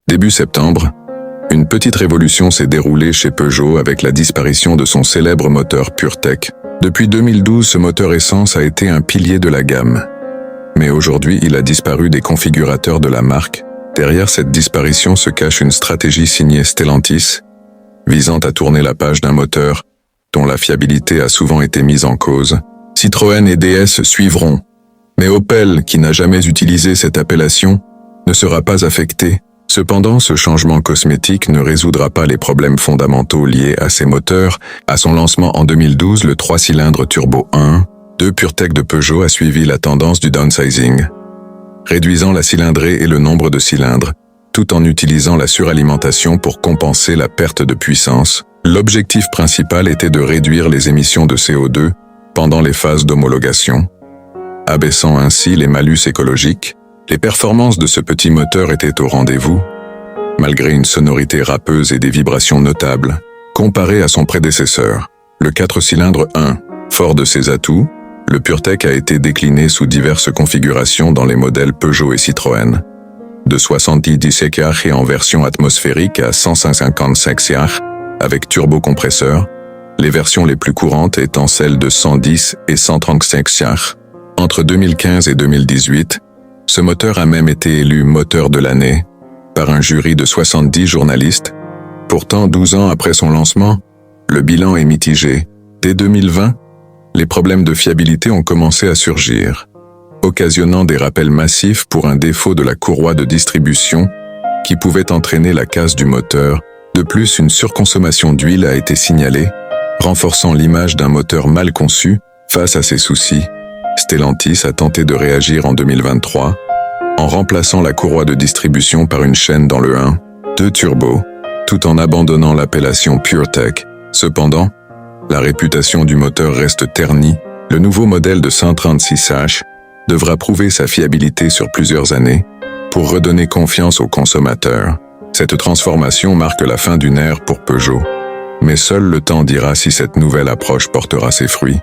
Début septembre, une petite révolution s'est déroulée chez Peugeot avec la disparition de son célèbre moteur PureTech. Depuis 2012, ce moteur essence a été un pilier de la gamme. Mais aujourd'hui, il a disparu des configurateurs de la marque. Derrière cette disparition se cache une stratégie signée Stellantis, visant à tourner la page d'un moteur dont la fiabilité a souvent été mise en cause. Citroën et DS suivront. Mais Opel, qui n'a jamais utilisé cette appellation, ne sera pas affecté. Cependant, ce changement cosmétique ne résoudra pas les problèmes fondamentaux liés à ces moteurs. À son lancement en 2012, le 3 cylindres Turbo 1.2 PureTech de Peugeot a suivi la tendance du downsizing, réduisant la cylindrée et le nombre de cylindres, tout en utilisant la suralimentation pour compenser la perte de puissance. L'objectif principal était de réduire les émissions de CO2 pendant les phases d'homologation, abaissant ainsi les malus écologiques. Les performances de ce petit moteur étaient au rendez-vous, malgré une sonorité râpeuse et des vibrations notables, comparé à son prédécesseur, le 4 cylindres 1. Fort de ses atouts, le PureTech a été décliné sous diverses configurations dans les modèles Peugeot et Citroën, de 70 cc et en version atmosphérique à 155 cc avec turbocompresseur, les versions les plus courantes étant celles de 110 et 135 cc. Entre 2015 et 2018, ce moteur a même été élu moteur de l'année par un jury de 70 journalistes. Pourtant, 12 ans après son lancement, le bilan est mitigé. Dès 2020, les problèmes de fiabilité ont commencé à surgir, occasionnant des rappels massifs pour un défaut de la courroie de distribution qui pouvait entraîner la casse du moteur. De plus, une surconsommation d'huile a été signalée, renforçant l'image d'un moteur mal conçu. Face à ces soucis, Stellantis a tenté de réagir en 2023 en remplaçant la courroie de distribution par une chaîne dans le 1.2 turbo, tout en abandonnant l'appellation PureTech. Cependant, la réputation du moteur reste ternie. Le nouveau modèle de 136H devra prouver sa fiabilité sur plusieurs années pour redonner confiance aux consommateurs. Cette transformation marque la fin d'une ère pour Peugeot, mais seul le temps dira si cette nouvelle approche portera ses fruits.